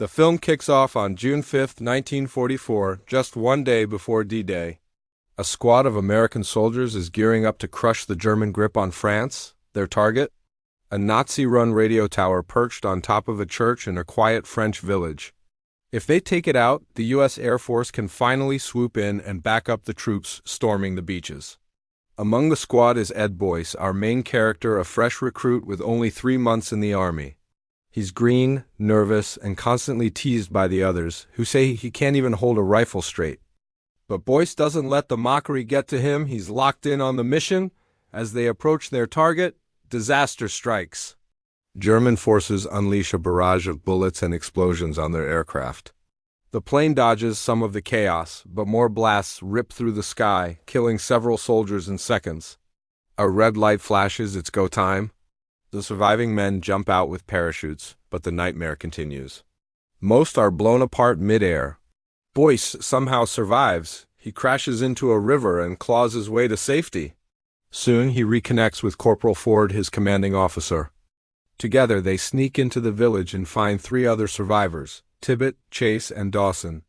The film kicks off on June 5, 1944, just one day before D-Day. A squad of American soldiers is gearing up to crush the German grip on France, their target, a Nazi-run radio tower perched on top of a church in a quiet French village. If they take it out, the U.S. Air Force can finally swoop in and back up the troops storming the beaches. Among the squad is Ed Boyce, our main character, a fresh recruit with only 3 months in the Army. He's green, nervous, and constantly teased by the others, who say he can't even hold a rifle straight. But Boyce doesn't let the mockery get to him. He's locked in on the mission. As they approach their target, disaster strikes. German forces unleash a barrage of bullets and explosions on their aircraft. The plane dodges some of the chaos, but more blasts rip through the sky, killing several soldiers in seconds. A red light flashes, it's go time. The surviving men jump out with parachutes, but the nightmare continues. Most are blown apart mid-air. Boyce somehow survives. He crashes into a river and claws his way to safety. Soon he reconnects with Corporal Ford, his commanding officer. Together they sneak into the village and find 3 other survivors, Tibbet, Chase, and Dawson.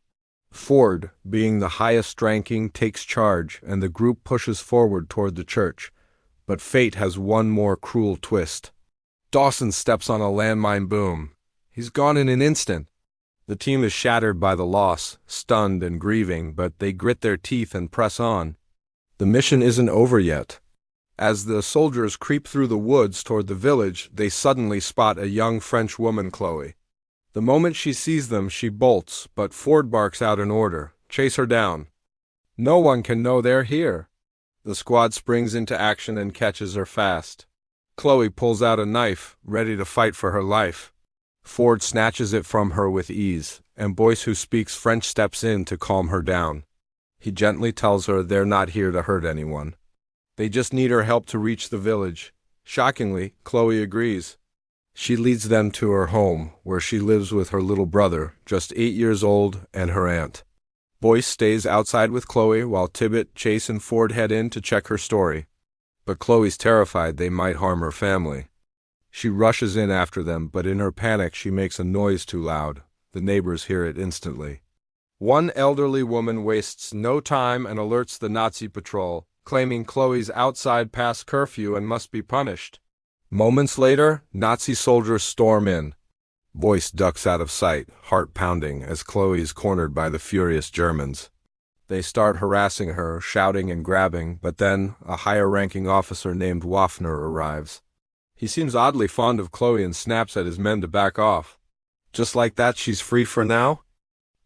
Ford, being the highest ranking, takes charge, and the group pushes forward toward the church. But fate has one more cruel twist. Dawson steps on a landmine boom. He's gone in an instant. The team is shattered by the loss, stunned and grieving, but they grit their teeth and press on. The mission isn't over yet. As the soldiers creep through the woods toward the village, they suddenly spot a young French woman, Chloe. The moment she sees them, she bolts, but Ford barks out an order: chase her down. No one can know they're here. The squad springs into action and catches her fast. Chloe pulls out a knife, ready to fight for her life. Ford snatches it from her with ease, and Boyce, who speaks French, steps in to calm her down. He gently tells her they're not here to hurt anyone. They just need her help to reach the village. Shockingly, Chloe agrees. She leads them to her home, where she lives with her little brother, just 8 years old, and her aunt. Boyce stays outside with Chloe while Tibbet, Chase, and Ford head in to check her story. But Chloe's terrified they might harm her family. She rushes in after them, but in her panic she makes a noise too loud. The neighbors hear it instantly. One elderly woman wastes no time and alerts the Nazi patrol, claiming Chloe's outside past curfew and must be punished. Moments later, Nazi soldiers storm in. Boyce ducks out of sight, heart pounding, as Chloe is cornered by the furious Germans. They start harassing her, shouting and grabbing, but then a higher-ranking officer named Waffner arrives. He seems oddly fond of Chloe and snaps at his men to back off. Just like that, she's free for now?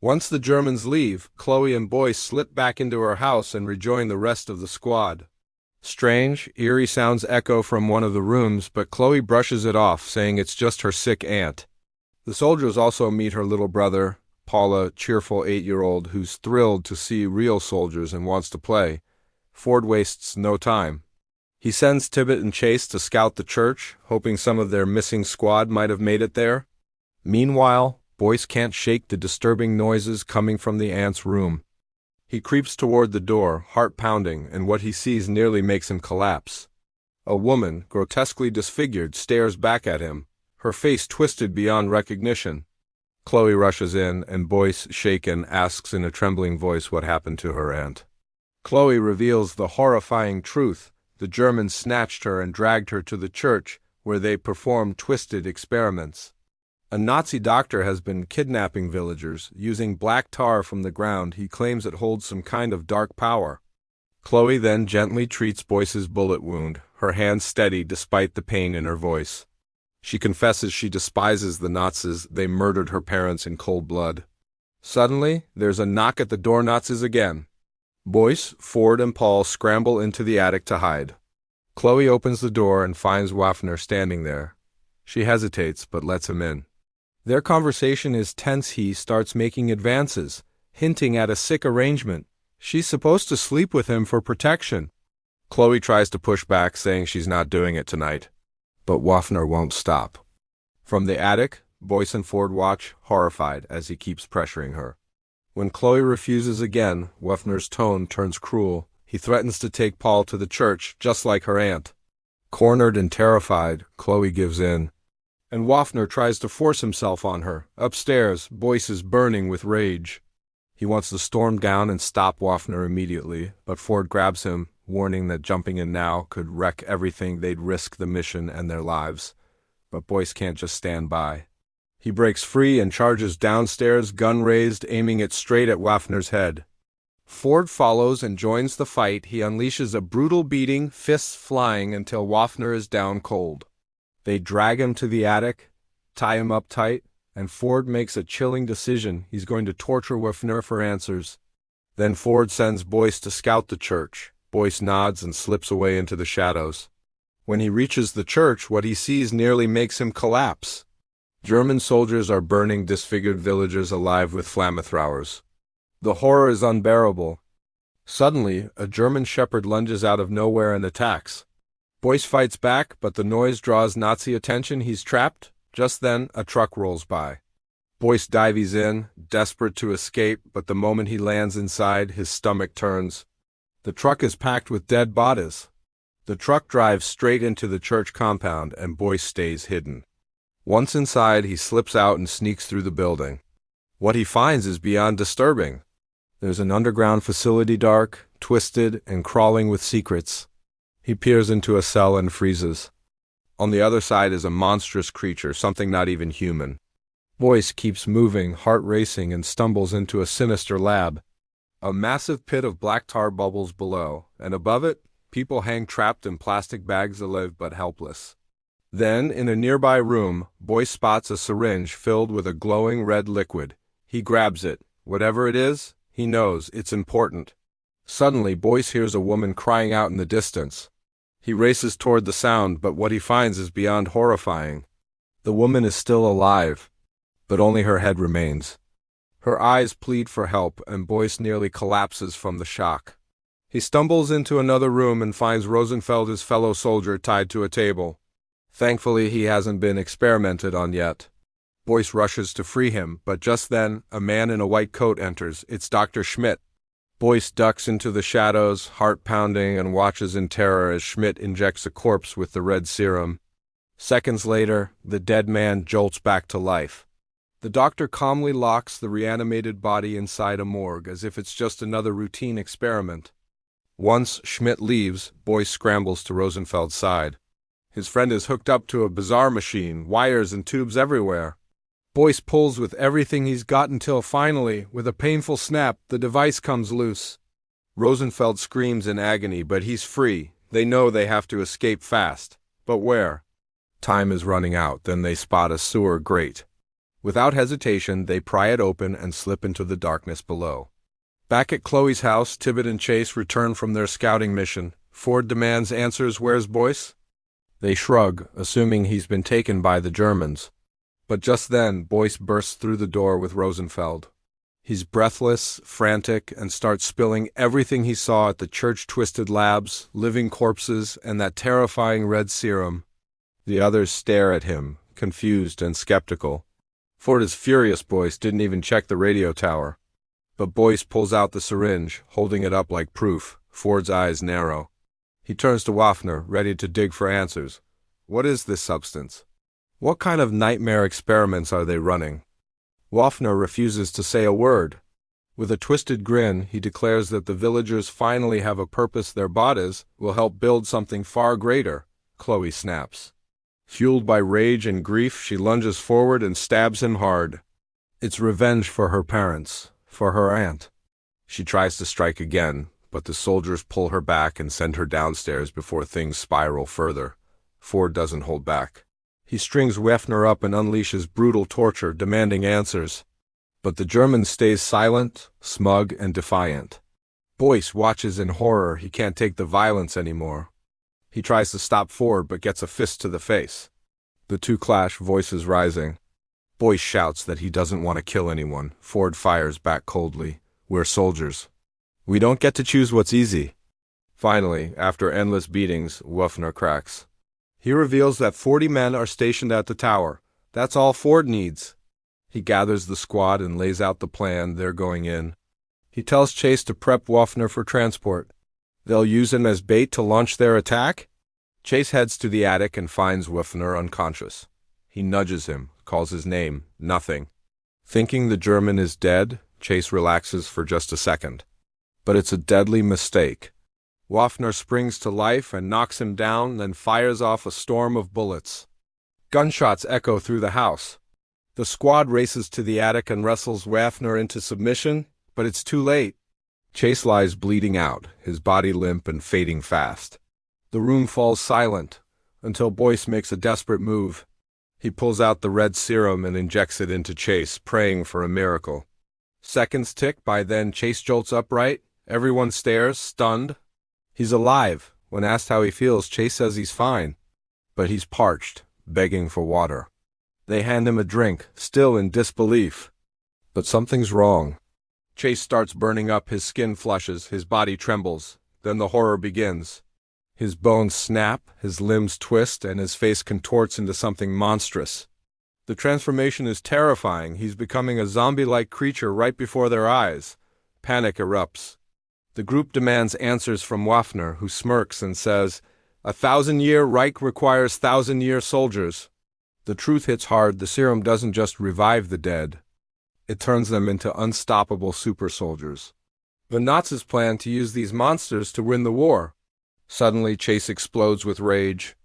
Once the Germans leave, Chloe and Boyce slip back into her house and rejoin the rest of the squad. Strange, eerie sounds echo from one of the rooms, but Chloe brushes it off, saying it's just her sick aunt. The soldiers also meet her little brother, Paula, cheerful 8-year-old, who's thrilled to see real soldiers and wants to play. Ford wastes no time. He sends Tibbet and Chase to scout the church, hoping some of their missing squad might have made it there. Meanwhile, Boyce can't shake the disturbing noises coming from the aunt's room. He creeps toward the door, heart pounding, and what he sees nearly makes him collapse. A woman, grotesquely disfigured, stares back at him, her face twisted beyond recognition. Chloe rushes in, and Boyce, shaken, asks in a trembling voice what happened to her aunt. Chloe reveals the horrifying truth. The Germans snatched her and dragged her to the church, where they performed twisted experiments. A Nazi doctor has been kidnapping villagers, using black tar from the ground. He claims it holds some kind of dark power. Chloe then gently treats Boyce's bullet wound, her hand steady despite the pain in her voice. She confesses she despises the Nazis. They murdered her parents in cold blood. Suddenly, there's a knock at the door. Nazis again. Boyce, Ford, and Paul scramble into the attic to hide. Chloe opens the door and finds Waffner standing there. She hesitates, but lets him in. Their conversation is tense. He starts making advances, hinting at a sick arrangement. She's supposed to sleep with him for protection. Chloe tries to push back, saying she's not doing it tonight. But Waffner won't stop. From the attic, Boyce and Ford watch, horrified, as he keeps pressuring her. When Chloe refuses again, Waffner's tone turns cruel. He threatens to take Paul to the church, just like her aunt. Cornered and terrified, Chloe gives in. and Waffner tries to force himself on her. Upstairs, Boyce is burning with rage. He wants to storm down and stop Waffner immediately, but Ford grabs him, warning that jumping in now could wreck everything. They'd risk the mission and their lives. But Boyce can't just stand by. He breaks free and charges downstairs, gun raised, aiming it straight at Waffner's head. Ford follows and joins the fight. He unleashes a brutal beating, fists flying until Waffner is down cold. They drag him to the attic, tie him up tight, and Ford makes a chilling decision. He's going to torture Waffner for answers. Then Ford sends Boyce to scout the church. Boyce nods and slips away into the shadows. When he reaches the church, what he sees nearly makes him collapse. German soldiers are burning disfigured villagers alive with flamethrowers. The horror is unbearable. Suddenly, a German shepherd lunges out of nowhere and attacks. Boyce fights back, but the noise draws Nazi attention. He's trapped. Just then, a truck rolls by. Boyce dives in, desperate to escape, but the moment he lands inside, his stomach turns. The truck is packed with dead bodies. The truck drives straight into the church compound, and Boyce stays hidden. Once inside, he slips out and sneaks through the building. What he finds is beyond disturbing. There's an underground facility, dark, twisted, and crawling with secrets. He peers into a cell and freezes. On the other side is a monstrous creature, something not even human. Boyce keeps moving, heart racing, and stumbles into a sinister lab. A massive pit of black tar bubbles below, and above it, people hang trapped in plastic bags, alive but helpless. Then, in a nearby room, Boyce spots a syringe filled with a glowing red liquid. He grabs it. Whatever it is, he knows it's important. Suddenly, Boyce hears a woman crying out in the distance. He races toward the sound, but what he finds is beyond horrifying. The woman is still alive, but only her head remains. Her eyes plead for help, and Boyce nearly collapses from the shock. He stumbles into another room and finds Rosenfeld, his fellow soldier, tied to a table. Thankfully, he hasn't been experimented on yet. Boyce rushes to free him, but just then, a man in a white coat enters. It's Dr. Schmidt. Boyce ducks into the shadows, heart pounding, and watches in terror as Schmidt injects a corpse with the red serum. Seconds later, the dead man jolts back to life. The doctor calmly locks the reanimated body inside a morgue as if it's just another routine experiment. Once Schmidt leaves, Boyce scrambles to Rosenfeld's side. His friend is hooked up to a bizarre machine, wires and tubes everywhere. Boyce pulls with everything he's got until finally, with a painful snap, the device comes loose. Rosenfeld screams in agony, but he's free. They know they have to escape fast. But where? Time is running out. Then they spot a sewer grate. Without hesitation, they pry it open and slip into the darkness below. Back at Chloe's house, Tibbet and Chase return from their scouting mission. Ford demands answers. Where's Boyce? They shrug, assuming he's been taken by the Germans. But just then, Boyce bursts through the door with Rosenfeld. He's breathless, frantic, and starts spilling everything he saw at the church-twisted labs, living corpses, and that terrifying red serum. The others stare at him, confused and skeptical. Ford is furious. Boyce didn't even check the radio tower. But Boyce pulls out the syringe, holding it up like proof. Ford's eyes narrow. He turns to Waffner, ready to dig for answers. What is this substance? What kind of nightmare experiments are they running? Waffner refuses to say a word. With a twisted grin, he declares that the villagers finally have a purpose. Their bodies will help build something far greater. Chloe snaps. Fueled by rage and grief, she lunges forward and stabs him hard. It's revenge for her parents, for her aunt. She tries to strike again, but the soldiers pull her back and send her downstairs before things spiral further. Ford doesn't hold back. He strings Waffner up and unleashes brutal torture, demanding answers. But the German stays silent, smug, and defiant. Boyce watches in horror. He can't take the violence anymore. He tries to stop Ford, but gets a fist to the face. The two clash, voices rising. Boyce shouts that he doesn't want to kill anyone. Ford fires back coldly. We're soldiers. We don't get to choose what's easy. Finally, after endless beatings, Waffner cracks. He reveals that 40 men are stationed at the tower. That's all Ford needs. He gathers the squad and lays out the plan. They're going in. He tells Chase to prep Waffner for transport. They'll use him as bait to launch their attack? Chase heads to the attic and finds Waffner unconscious. He nudges him, calls his name, nothing. Thinking the German is dead, Chase relaxes for just a second. But it's a deadly mistake. Waffner springs to life and knocks him down, then fires off a storm of bullets. Gunshots echo through the house. The squad races to the attic and wrestles Waffner into submission, but it's too late. Chase lies bleeding out, his body limp and fading fast. The room falls silent, until Boyce makes a desperate move. He pulls out the red serum and injects it into Chase, praying for a miracle. Seconds tick by, then Chase jolts upright. Everyone stares, stunned. He's alive. When asked how he feels, Chase says he's fine. But he's parched, begging for water. They hand him a drink, still in disbelief. But something's wrong. Chase starts burning up, his skin flushes, his body trembles. Then the horror begins. His bones snap, his limbs twist, and his face contorts into something monstrous. The transformation is terrifying. He's becoming a zombie-like creature right before their eyes. Panic erupts. The group demands answers from Waffner, who smirks and says, "A 1,000-year Reich requires 1,000-year soldiers." The truth hits hard. The serum doesn't just revive the dead. It turns them into unstoppable super soldiers. The Nazis plan to use these monsters to win the war. Suddenly, Chase explodes with rage.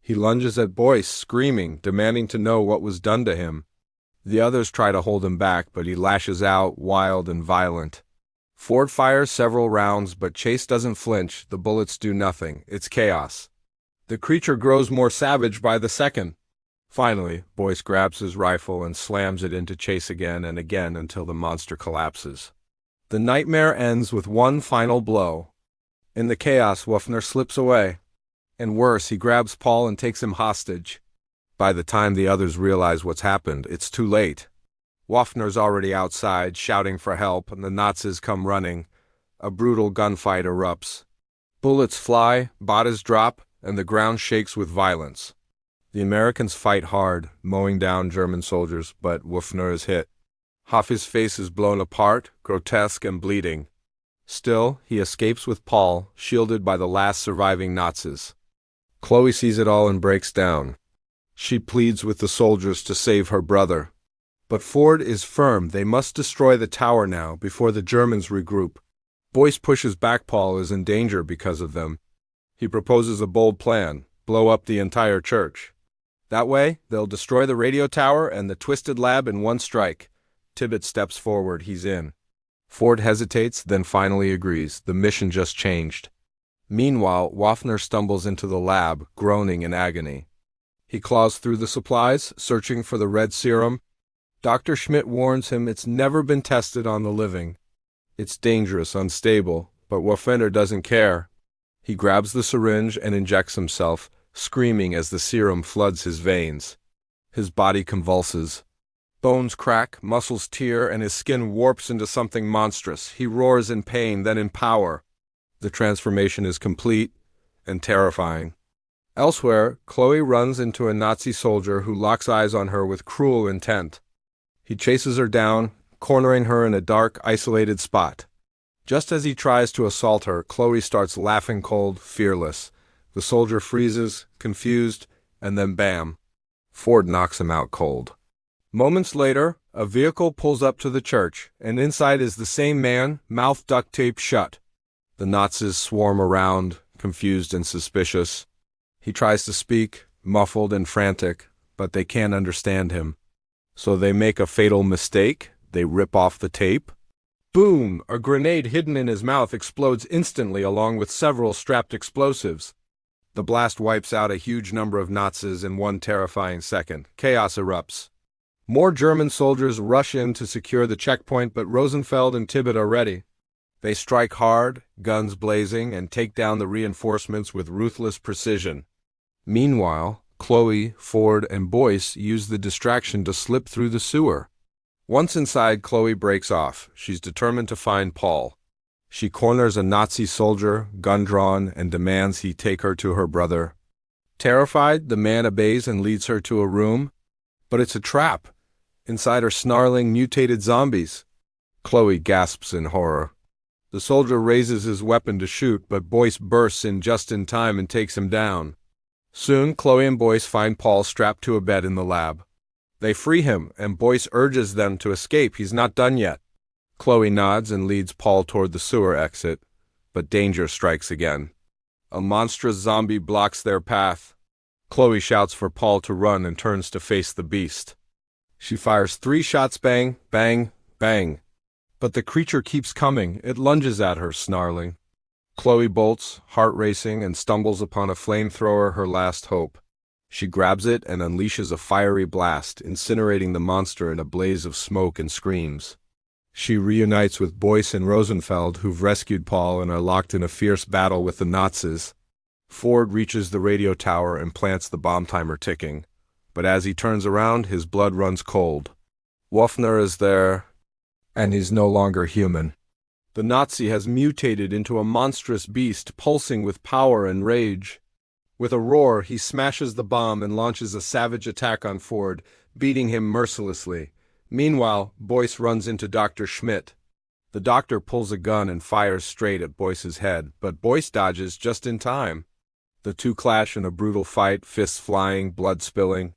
He lunges at Boyce, screaming, demanding to know what was done to him. The others try to hold him back, but he lashes out, wild and violent. Ford fires several rounds, but Chase doesn't flinch. The bullets do nothing. It's chaos. The creature grows more savage by the second. Finally, Boyce grabs his rifle and slams it into Chase again and again until the monster collapses. The nightmare ends with one final blow. In the chaos, Waffner slips away. And worse, he grabs Paul and takes him hostage. By the time the others realize what's happened, it's too late. Waffner's already outside, shouting for help, and the Nazis come running. A brutal gunfight erupts. Bullets fly, botas drop, and the ground shakes with violence. The Americans fight hard, mowing down German soldiers, but Waffner is hit. Half his face is blown apart, grotesque and bleeding. Still, he escapes with Paul, shielded by the last surviving Nazis. Chloe sees it all and breaks down. She pleads with the soldiers to save her brother. But Ford is firm. They must destroy the tower now, before the Germans regroup. Boyce pushes back. Paul is in danger because of them. He proposes a bold plan: blow up the entire church. That way, they'll destroy the radio tower and the twisted lab in one strike. Tibbet steps forward. He's in. Ford hesitates, then finally agrees. The mission just changed. Meanwhile, Waffner stumbles into the lab, groaning in agony. He claws through the supplies, searching for the red serum. Dr. Schmidt warns him it's never been tested on the living. It's dangerous, unstable, but Waffner doesn't care. He grabs the syringe and injects himself, screaming as the serum floods his veins. His body convulses. Bones crack, muscles tear, and his skin warps into something monstrous. He roars in pain, then in power. The transformation is complete and terrifying. Elsewhere, Chloe runs into a Nazi soldier who locks eyes on her with cruel intent. He chases her down, cornering her in a dark, isolated spot. Just as he tries to assault her, Chloe starts laughing cold, fearless. The soldier freezes, confused, and then bam! Ford knocks him out cold. Moments later, a vehicle pulls up to the church, and inside is the same man, mouth duct taped shut. The Nazis swarm around, confused and suspicious. He tries to speak, muffled and frantic, but they can't understand him. So they make a fatal mistake. They rip off the tape. Boom! A grenade hidden in his mouth explodes instantly along with several strapped explosives. The blast wipes out a huge number of Nazis in one terrifying second. Chaos erupts. More German soldiers rush in to secure the checkpoint, but Rosenfeld and Tibbet are ready. They strike hard, guns blazing, and take down the reinforcements with ruthless precision. Meanwhile, Chloe, Ford, and Boyce use the distraction to slip through the sewer. Once inside, Chloe breaks off. She's determined to find Paul. She corners a Nazi soldier, gun drawn, and demands he take her to her brother. Terrified, the man obeys and leads her to a room. But it's a trap. Inside are snarling, mutated zombies. Chloe gasps in horror. The soldier raises his weapon to shoot, but Boyce bursts in just in time and takes him down. Soon, Chloe and Boyce find Paul strapped to a bed in the lab. They free him, and Boyce urges them to escape. He's not done yet. Chloe nods and leads Paul toward the sewer exit, but danger strikes again. A monstrous zombie blocks their path. Chloe shouts for Paul to run and turns to face the beast. She fires 3 shots, bang, bang, bang. But the creature keeps coming. It lunges at her, snarling. Chloe bolts, heart racing, and stumbles upon a flamethrower, her last hope. She grabs it and unleashes a fiery blast, incinerating the monster in a blaze of smoke and screams. She reunites with Boyce and Rosenfeld, who've rescued Paul and are locked in a fierce battle with the Nazis. Ford reaches the radio tower and plants the bomb timer ticking, but as he turns around, his blood runs cold. Wafner is there, and he's no longer human. The Nazi has mutated into a monstrous beast, pulsing with power and rage. With a roar, he smashes the bomb and launches a savage attack on Ford, beating him mercilessly. Meanwhile, Boyce runs into Dr. Schmidt. The doctor pulls a gun and fires straight at Boyce's head, but Boyce dodges just in time. The two clash in a brutal fight, fists flying, blood spilling.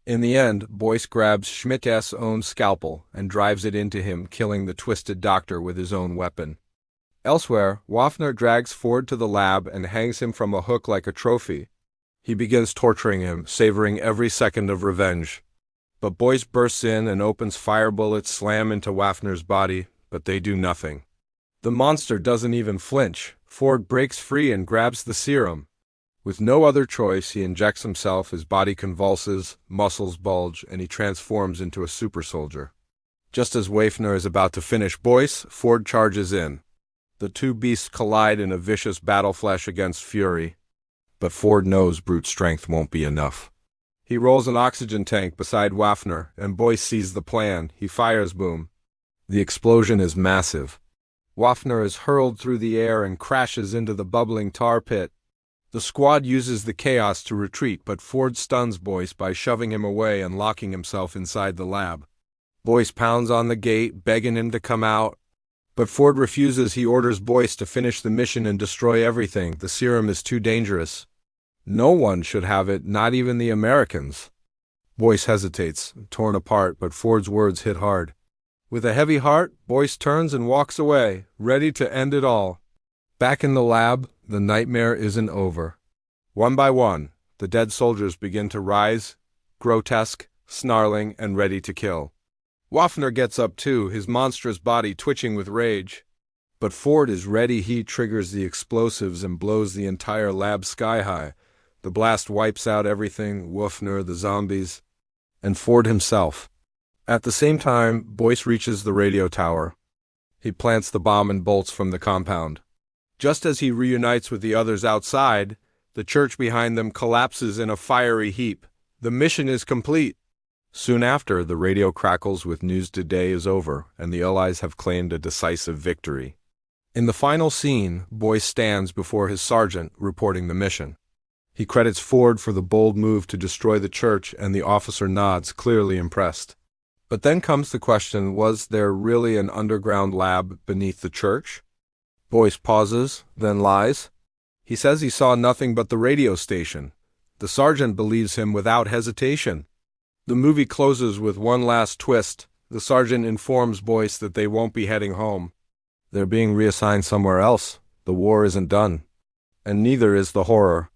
In the end, Boyce grabs Schmidt's own scalpel and drives it into him, killing the twisted doctor with his own weapon. Elsewhere, Wafner drags Ford to the lab and hangs him from a hook like a trophy. He begins torturing him, savoring every second of revenge. But Boyce bursts in and opens fire bullets slam into Wafner's body, but they do nothing. The monster doesn't even flinch. Ford breaks free and grabs the serum. With no other choice, he injects himself, his body convulses, muscles bulge, and he transforms into a super soldier. Just as Wafner is about to finish Boyce, Ford charges in. The two beasts collide in a vicious battle flash against fury, but Ford knows brute strength won't be enough. He rolls an oxygen tank beside Wafner, and Boyce sees the plan. He fires boom. The explosion is massive. Wafner is hurled through the air and crashes into the bubbling tar pit. The squad uses the chaos to retreat, but Ford stuns Boyce by shoving him away and locking himself inside the lab. Boyce pounds on the gate, begging him to come out. But Ford refuses. He orders Boyce to finish the mission and destroy everything. The serum is too dangerous. No one should have it, not even the Americans. Boyce hesitates, torn apart, but Ford's words hit hard. With a heavy heart, Boyce turns and walks away, ready to end it all. Back in the lab, the nightmare isn't over. One by one, the dead soldiers begin to rise, grotesque, snarling, and ready to kill. Wafner gets up too, his monstrous body twitching with rage. But Ford is ready. He triggers the explosives and blows the entire lab sky high. The blast wipes out everything, Wafner, the zombies, and Ford himself. At the same time, Boyce reaches the radio tower. He plants the bomb and bolts from the compound. Just as he reunites with the others outside, the church behind them collapses in a fiery heap. The mission is complete. Soon after, the radio crackles with news today is over, and the Allies have claimed a decisive victory. In the final scene, Boyce stands before his sergeant, reporting the mission. He credits Ford for the bold move to destroy the church, and the officer nods, clearly impressed. But then comes the question, was there really an underground lab beneath the church? Boyce pauses, then lies. He says he saw nothing but the radio station. The sergeant believes him without hesitation. The movie closes with one last twist. The sergeant informs Boyce that they won't be heading home. They're being reassigned somewhere else. The war isn't done. And neither is the horror.